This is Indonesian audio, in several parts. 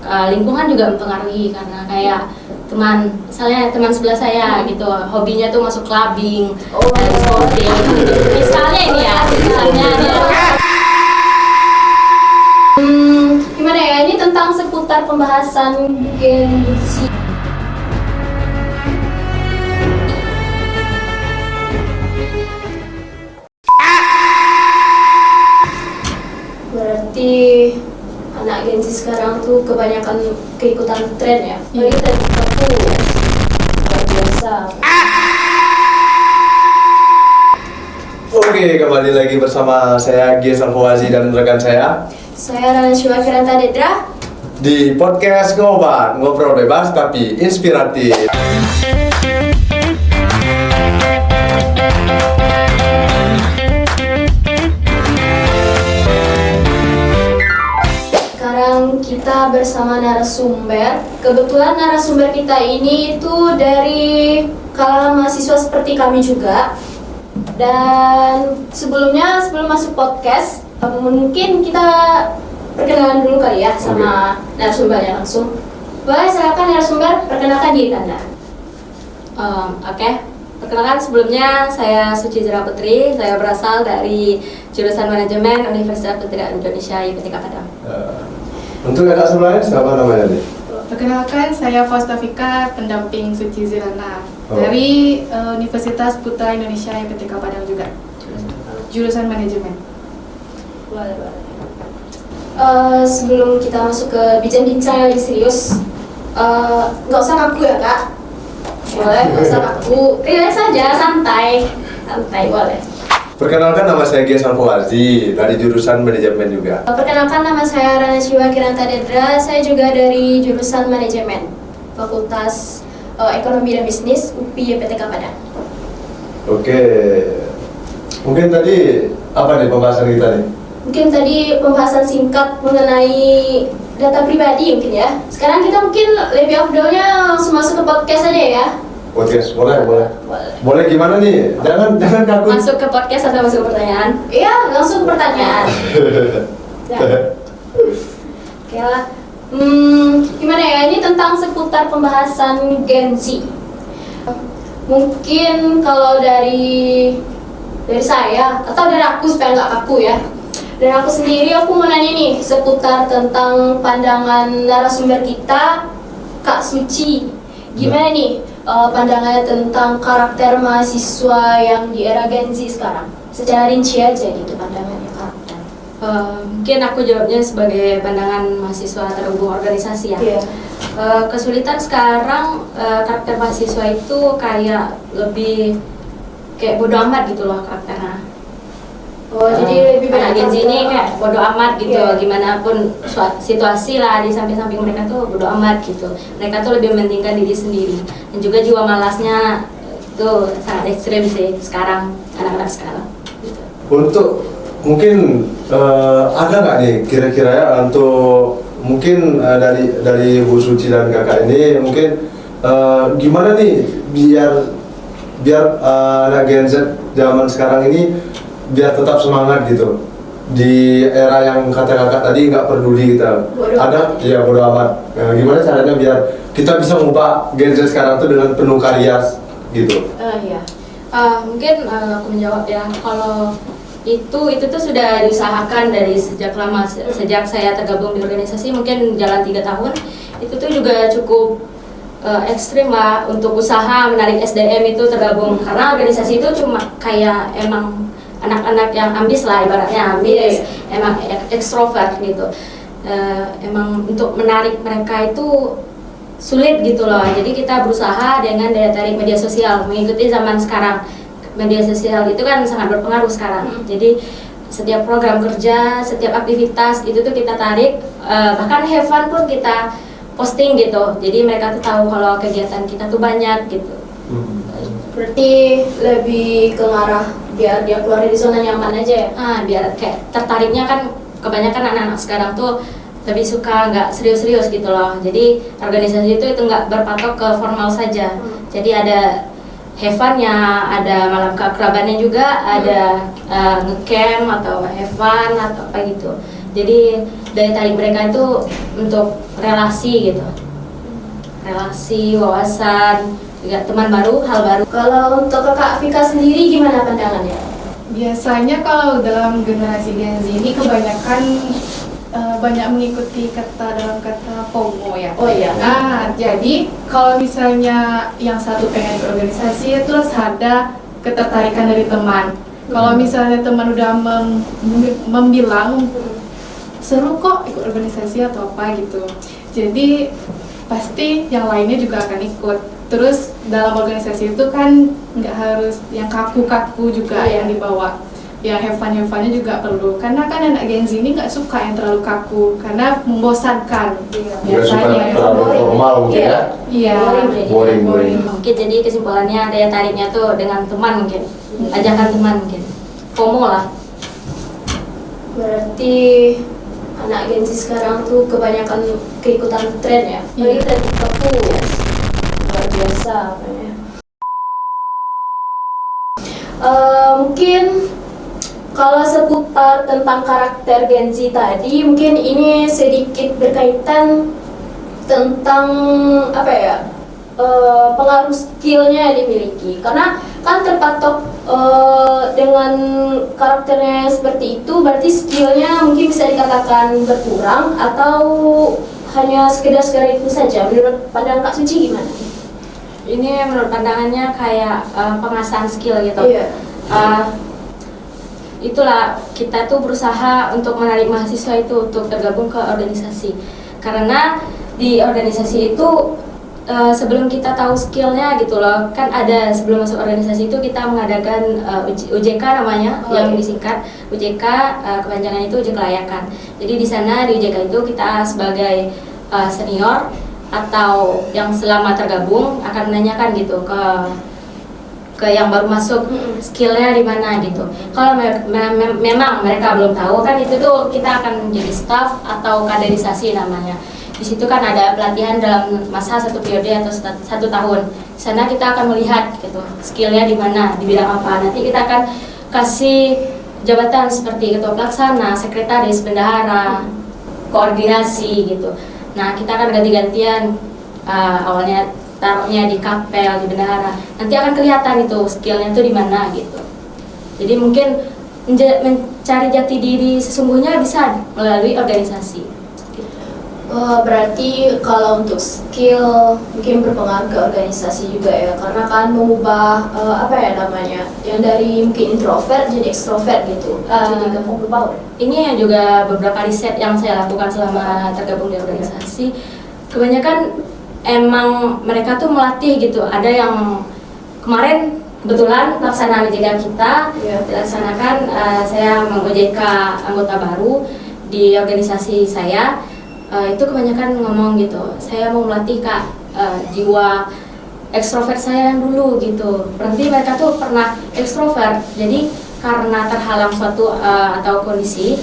lingkungan juga mempengaruhi karena kayak misalnya teman sebelah saya gitu, hobinya tuh masuk clubbing, sporting gitu. Misalnya ini ya, misalnya gimana ya, ini tentang seputar pembahasan Gen Z. Berarti anak Gen Z sekarang tuh kebanyakan keikutan tren ya. Jadi tren itu luar biasa. Oke, kembali lagi bersama saya Gia Salvawazi dan rekan saya Rana Syuwa Kiranta Dedra di podcast Ngobat, ngobrol bebas tapi inspiratif. Sekarang kita bersama narasumber. Kebetulan narasumber kita ini itu dari kalangan mahasiswa seperti kami juga. Dan sebelum masuk podcast, mungkin kita perkenalan dulu kali ya sama narasumbernya langsung. Boleh, silakan narasumber, perkenalkan diri Anda. Oke. Perkenalkan, sebelumnya saya Suci Zira Putri. Saya berasal dari jurusan Manajemen Universitas Pendidikan Indonesia IPTK Padang. Untuk kakak sebelahnya siapa namanya nih? Perkenalkan, saya Faustafika, pendamping Suci Zirana dari Universitas Putra Indonesia IPTK Padang juga, jurusan manajemen. Boleh. Sebelum kita masuk ke bincang-bincang yang lebih serius, nggak usah ngaku ya kak. Boleh, nggak usah ngaku, relax saja, santai, boleh. Perkenalkan, nama saya Gia Salvawazi dari jurusan manajemen juga. Perkenalkan, nama saya Rana Syuwa Kiranta Dedra. Saya juga dari jurusan manajemen Fakultas Ekonomi dan Bisnis UPI IPTK Padang. Oke, mungkin tadi apa nih pembahasan kita nih? Mungkin tadi pembahasan singkat mengenai data pribadi mungkin ya. Sekarang kita mungkin lebih afdolnya langsung masuk ke podcast aja ya. Podcast, boleh gimana nih? Jangan takut. Masuk ke podcast atau masuk ke pertanyaan? Iya, langsung ke pertanyaan. Ya. Oke lah. Gimana ya? Ini tentang seputar pembahasan Gen Z. Mungkin kalau dari saya atau dari aku supaya nggak kaku ya. Dan aku sendiri, aku mau nanya nih seputar tentang pandangan narasumber kita, Kak Suci. Gimana nih pandangannya tentang karakter mahasiswa yang di era Gen Z sekarang? Secara rinci aja gitu pandangannya karakter. Mungkin aku jawabnya sebagai pandangan mahasiswa terhubung organisasi ya. Yeah. Kesulitan sekarang karakter mahasiswa itu kayak lebih kayak bodo amat gitu loh karakternya. Jadi lebih banyak Gen Z ini kayak bodo amat gitu, gimana pun situasi lah di samping-samping mereka tuh bodo amat gitu. Mereka tuh lebih mementingkan diri sendiri dan juga jiwa malasnya itu sangat ekstrim sih sekarang, anak-anak sekarang gitu. Untuk mungkin ada nggak nih kira-kira ya untuk mungkin dari Bu Suci dan kakak ini mungkin gimana nih biar anak Gen Z zaman sekarang ini biar tetap semangat gitu di era yang kata kakak tadi nggak peduli kita ya bodo amat. Nah, gimana caranya biar kita bisa mengubah Gen Z sekarang tuh dengan penuh karya gitu? Mungkin aku menjawab ya, kalau itu tuh sudah diusahakan dari sejak lama, sejak saya tergabung di organisasi mungkin jalan 3 tahun. Itu tuh juga cukup ekstrim lah untuk usaha menarik SDM itu tergabung, karena organisasi itu cuma kayak emang anak-anak yang ambis lah, ibaratnya ambis, emang ekstrovert gitu. Emang untuk menarik mereka itu sulit gitu loh. Jadi kita berusaha dengan daya tarik media sosial, mengikuti zaman sekarang. Media sosial itu kan sangat berpengaruh sekarang. Jadi setiap program kerja, setiap aktivitas itu tuh kita tarik, bahkan have fun pun kita posting gitu. Jadi mereka tuh tahu kalau kegiatan kita tuh banyak gitu. Berarti lebih ke arah biar dia keluar dari zona nyaman aja ya? Biar kayak tertariknya kan kebanyakan anak-anak sekarang tuh lebih suka nggak serius-serius gitu loh. Jadi organisasi itu nggak berpatok ke formal saja. Jadi ada have fun-nya, ada malam keakrabannya juga, ada ngecamp atau have fun atau apa gitu. Jadi daya tarik mereka itu untuk relasi gitu, relasi, wawasan, juga teman baru, hal baru. Kalau untuk Kakak Vika sendiri gimana pandangannya? Biasanya kalau dalam generasi Gen Z ini kebanyakan banyak mengikuti dalam kata FOMO ya. Oh iya. Nah, jadi kalau misalnya yang satu pengen ikut organisasi terus ada ketertarikan dari teman. Kalau misalnya teman udah membilang seru kok ikut organisasi atau apa gitu, jadi pasti yang lainnya juga akan ikut. Terus dalam organisasi itu kan nggak harus yang kaku-kaku juga yang dibawa, yang have fun-nya juga perlu, karena kan anak Gen Z ini nggak suka yang terlalu kaku karena membosankan. Nggak suka terlalu formal mungkin ya. Iya. Boring. Mungkin jadi kesimpulannya daya tariknya tuh dengan teman mungkin, ajakan teman mungkin, FOMO lah. Berarti anak Gen Z sekarang tuh kebanyakan keikutan tren ya. Apalagi tren TikTok tuh luar biasa apanya. Mungkin kalau seputar tentang karakter Gen Z tadi, mungkin ini sedikit berkaitan tentang apa ya, pengaruh skillnya yang dimiliki. Karena kan terpatok dengan karakternya seperti itu, berarti skillnya mungkin bisa dikatakan berkurang atau hanya sekedar itu saja. Menurut pandangan Kak Suci gimana? Ini menurut pandangannya kayak pengasah skill gitu. Iya. Itulah kita tuh berusaha untuk menarik mahasiswa itu untuk tergabung ke organisasi, karena di organisasi itu sebelum kita tahu skillnya gitu loh, kan ada sebelum masuk organisasi itu kita mengadakan UJK namanya, yang disingkat UJK, kepanjangannya itu uji kelayakan. Jadi di sana di UJK itu kita sebagai senior atau yang selama tergabung akan menanyakan gitu ke yang baru masuk skillnya di mana gitu. Kalau memang mereka belum tahu, kan itu tuh kita akan menjadi staff atau kaderisasi namanya. Di situ kan ada pelatihan dalam masa 1 periode atau 1 tahun. Di sana kita akan melihat gitu skillnya di mana, di bidang apa. Nanti kita akan kasih jabatan seperti ketua pelaksana, sekretaris, bendahara, koordinasi gitu. Nah, kita akan ganti-gantian, awalnya taruhnya di kapel, di bendahara. Nanti akan kelihatan itu skillnya itu di mana gitu. Jadi mungkin mencari jati diri sesungguhnya bisa melalui organisasi. Berarti kalau untuk skill mungkin berpengaruh ke organisasi juga ya, karena kan mengubah apa ya namanya, yang dari mungkin introvert jadi ekstrovert gitu, jadi ke people power. Ini juga beberapa riset yang saya lakukan selama tergabung di organisasi. Kebanyakan emang mereka tuh melatih gitu. Ada yang kemarin kebetulan pelaksanaan UJK kita dilaksanakan, saya meng-OJK anggota baru di organisasi saya. Itu kebanyakan ngomong gitu, saya mau melatih Kak jiwa ekstrovert saya yang dulu gitu. Berarti mereka tuh pernah ekstrovert, jadi karena terhalang suatu atau kondisi,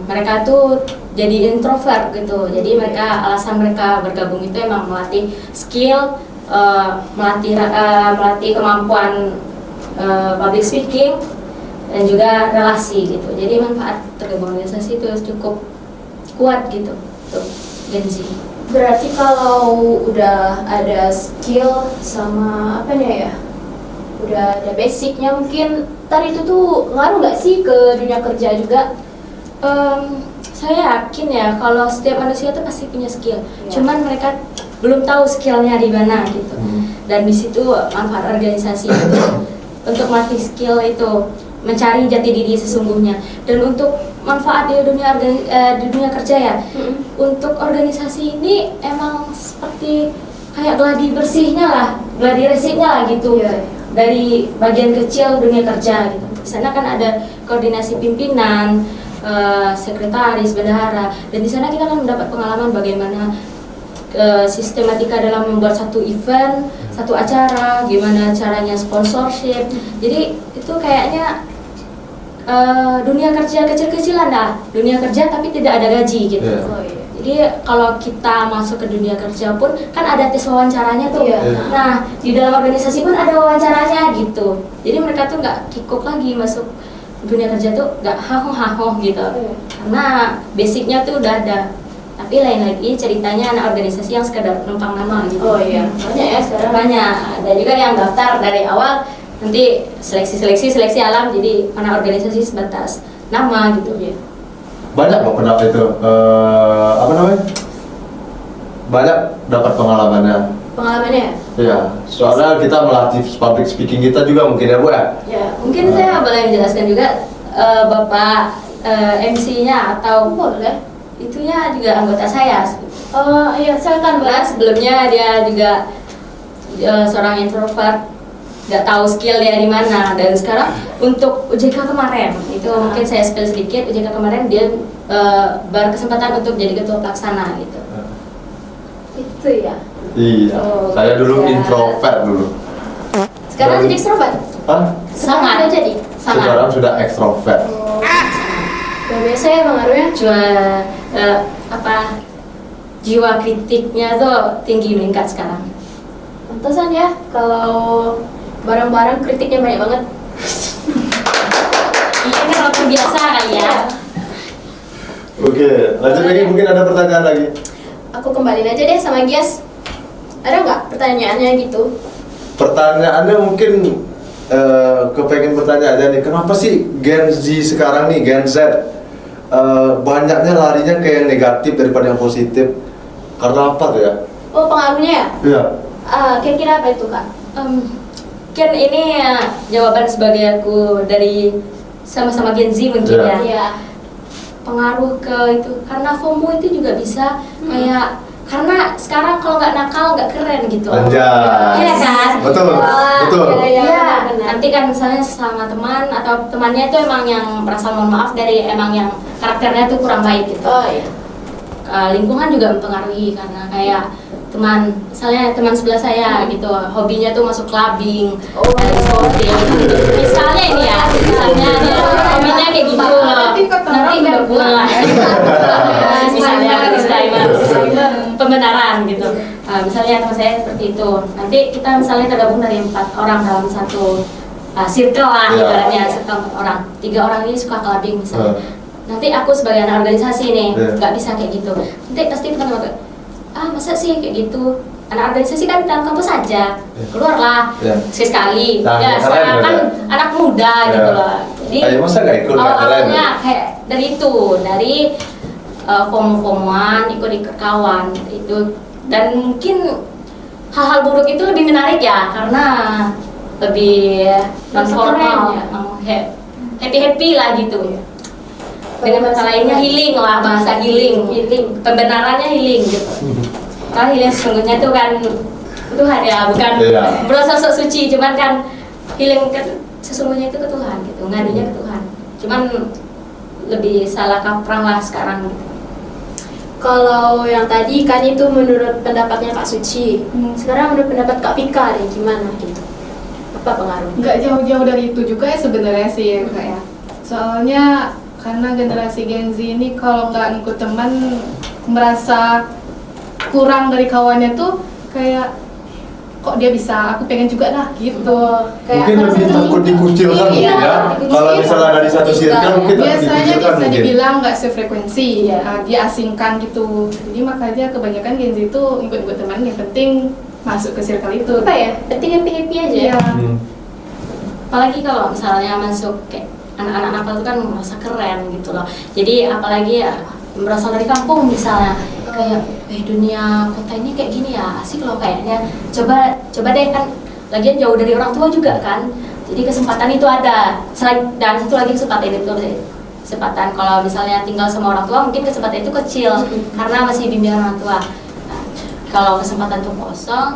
mereka tuh jadi introvert gitu. Jadi mereka, alasan mereka bergabung itu emang melatih skill, melatih kemampuan public speaking dan juga relasi gitu. Jadi manfaat tergabung organisasi itu cukup kuat gitu tuh Gen Z. Berarti kalau udah ada skill sama apanya ya, udah ada basicnya, mungkin tadi itu tuh ngaruh nggak sih ke dunia kerja juga? Saya yakin ya kalau setiap manusia tuh pasti punya skill, cuman mereka belum tahu skillnya di mana gitu. Dan di situ manfaat organisasi itu untuk melatih skill itu, mencari jati diri sesungguhnya. Dan untuk manfaat di dunia kerja ya, untuk organisasi ini emang seperti kayak gladi bersihnya lah, gladi resiknya lah gitu. Dari bagian kecil dunia kerja gitu. Di sana kan ada koordinasi pimpinan, sekretaris, bendahara, dan di sana kita akan mendapat pengalaman bagaimana sistematika dalam membuat satu event, satu acara, gimana caranya sponsorship. Jadi itu kayaknya dunia kerja kecil-kecilan dah, dunia kerja tapi tidak ada gaji gitu. Jadi kalau kita masuk ke dunia kerja pun kan ada tes wawancaranya tuh. Nah di dalam organisasi pun ada wawancaranya gitu. Jadi mereka tuh nggak kikuk lagi masuk dunia kerja tuh, nggak haho gitu. karena basicnya tuh udah ada. Tapi lain lagi ceritanya anak organisasi yang sekedar numpang nama gitu. Oh iya, banyak ya sekarang. Banyak. Ada juga yang daftar dari awal nanti seleksi alam jadi anak organisasi sebatas nama gitu ya. Banyak kok kenapa itu apa namanya? Banyak dapat pengalamannya. Pengalamannya ya? Iya, soalnya kita melatih public speaking kita juga mungkin ya Bu ya. Ya. Mungkin saya boleh menjelaskan juga Bapak MC-nya atau Boleh. itunya juga anggota saya. Oh iya, silakan Karena Mbak. sebelumnya dia juga seorang introvert, nggak tahu skill dia di mana. Dan sekarang untuk UJK kemarin itu mungkin saya spill sedikit. UJK kemarin dia berkesempatan untuk jadi ketua pelaksana gitu. Itu ya. Iya, Oh, saya dulu ya. introvert dulu. Sekarang Dan- jadi ekstrovert. Hah? Sekarang udah jadi. Sekarang sudah ekstrovert. Oh. Luar biasa ya pengaruhnya. Jiwa kritiknya tuh tinggi meningkat sekarang. Pantesan ya kalau barang-barang kritiknya banyak banget. Iya kan orang terbiasa kali ya. Oke, lanjut lagi, mungkin ada pertanyaan lagi. Aku kembaliin aja deh sama Gias. Ada nggak pertanyaannya gitu? Pertanyaannya mungkin kepengen bertanya aja nih, kenapa sih Gen Z sekarang nih, Gen Z banyaknya larinya ke yang negatif daripada yang positif? Karena apa tuh ya? Oh pengaruhnya ya? Iya. Kira-kira apa itu kak? Kan ini jawaban sebagai aku dari sama-sama Gen Z mungkin Iya. ya. Iya. Pengaruh ke itu karena FOMO itu juga bisa kayak karena sekarang kalau nggak nakal nggak keren gitu. Anjay. Iya kan? Betul, Wah, betul. iya, Iya, benar. nanti kan misalnya sama teman atau temannya itu emang yang merasa mohon maaf dari emang yang karakternya tuh kurang baik gitu. Oh iya. Lingkungan juga mempengaruhi karena kayak teman, misalnya teman sebelah saya gitu, hobinya tuh masuk clubbing, diskotik. Misalnya ini ya, misalnya dia hobinya kayak gitu, Nanti kok tahu nanti kan nggak misalnya disclaimer, pembenaran gitu. Misalnya teman saya seperti itu, nanti kita misalnya tergabung dari 4 orang dalam satu circle lah, Iya. ibaratnya circle 4 orang, 3 orang ini suka clubbing misalnya. Hmm. Nanti aku sebagai anak organisasi nih, Iya. nggak bisa kayak gitu. Nanti pasti teman-teman masa sih kayak gitu, anak organisasi kan dalam kampus saja, keluarlah Iya. sekali Nah, ya keren sekarang kan udah. anak muda Iya. gitu loh. Jadi Ayo, masa nggak ikut, nggak keren awalnya ya? kayak dari itu, dari FOMO-FOMOan, ikut-ikut kawan itu, dan mungkin hal-hal buruk itu lebih menarik ya karena lebih non formal, Keren happy lah gitu. Dengan kata lainnya healing lah, bahasa healing, pembenarannya healing gitu. Kalau healing sesungguhnya itu kan Tuhan ya, bukan Iya. bersosok suci, cuman kan healing kan sesungguhnya itu ke Tuhan gitu, ngadunya ke Tuhan. Cuman lebih salah kaprah lah sekarang gitu. Kalau yang tadi kan itu menurut pendapatnya Kak Suci. Sekarang menurut pendapat Kak Vika nih gimana gitu? Apa pengaruhnya? Nggak jauh-jauh dari itu juga ya sebenarnya sih ya kak ya. Soalnya karena generasi Gen Z ini kalau nggak ngikut teman merasa kurang dari kawannya tuh kayak kok dia bisa, aku pengen juga dah gitu. Mungkin lebih takut dikucilkan mungkin Iya, ya. Kalau misalnya dari satu circle mungkin takut Biasanya dikucilkan bisa mungkin. dibilang nggak sefrekuensi, Iya. diasingkan gitu. Jadi makanya kebanyakan Gen Z itu ikut-ikut teman yang penting masuk ke circle itu. Apa ya? Penting happy aja. Iya. Apalagi kalau misalnya masuk kayak anak-anak nakal itu kan merasa keren gitu loh. Jadi apalagi ya berasal dari kampung misalnya kayak dunia kota ini kayak gini ya, asik loh kayaknya. Coba deh kan, lagian jauh dari orang tua juga kan. Jadi kesempatan itu ada. Dan satu lagi kesempatan itu kesempatan kalau misalnya tinggal sama orang tua mungkin kesempatan itu kecil karena masih bimbingan orang tua. Nah, kalau kesempatan itu kosong,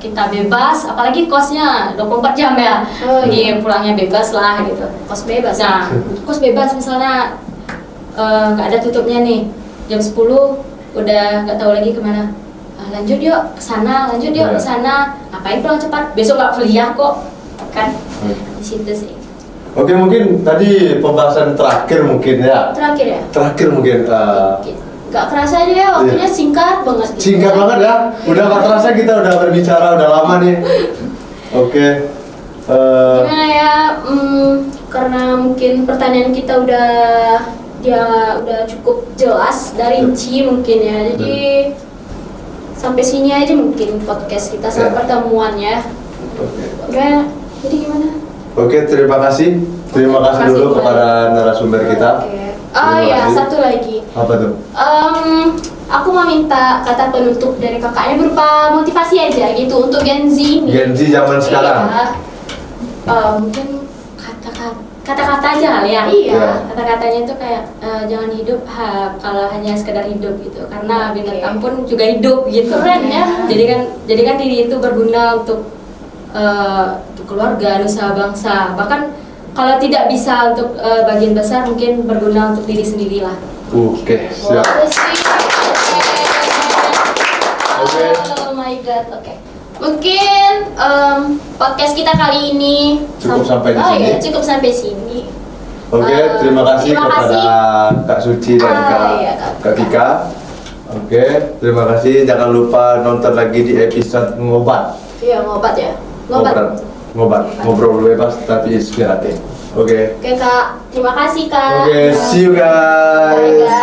kita bebas, apalagi kosnya 24 jam ya. Oh, Jadi pulangnya bebas lah gitu. Kos bebas. Nah, kos bebas misalnya nggak ada tutupnya nih, jam 10 udah nggak tahu lagi kemana. Lanjut yuk ke sana, lanjut yuk Iya. ke sana. Ngapain pulang cepat? Besok nggak kuliah kok, kan? Di situ sih. Oke, mungkin tadi pembahasan terakhir mungkin ya. Terakhir ya. Terakhir mungkin Gak kerasa aja ya waktunya Iya. singkat banget. gitu. singkat banget ya. Udah gak terasa kita udah berbicara udah lama nih. Oke. Gimana ya? Karena mungkin pertanyaan kita udah dia udah cukup jelas dan rinci mungkin ya. Jadi sampai sini aja mungkin podcast kita sama pertemuan ya. Oke, jadi gimana? Oke, terima kasih. Terima kasih dulu kepada narasumber kita. Oke. Terima Ya, kasih. satu lagi. Apa tuh? Aku mau minta kata penutup dari kakaknya berupa motivasi aja gitu untuk Gen Z ini. Gen Z zaman sekarang. Iya. Mungkin kata-kata aja kali ya. Iya. Kata-katanya itu kayak jangan hidup kalau hanya sekedar hidup gitu. Karena binatang pun juga hidup gitu. Keren ya. Jadi kan diri itu berguna untuk keluarga, nusa bangsa. Bahkan kalau tidak bisa untuk bagian besar mungkin berguna untuk diri sendiri lah. Oke, siap. Oke. Oh my god, oke. Mungkin podcast kita kali ini Cukup sampai di sini. Iya, cukup sampai sini. Oke, terima kasih terima kepada kasih. Kak Suci dan Iya, Kak Tika. Oke, terima kasih. Jangan lupa nonton lagi di episode ngobat. Iya, ngobat ya. Ngobat. Ngobrol bebas tapi inspiratif. Oke. Oke, Kak. Terima kasih, Kak. Oke, see you Bye, guys. guys.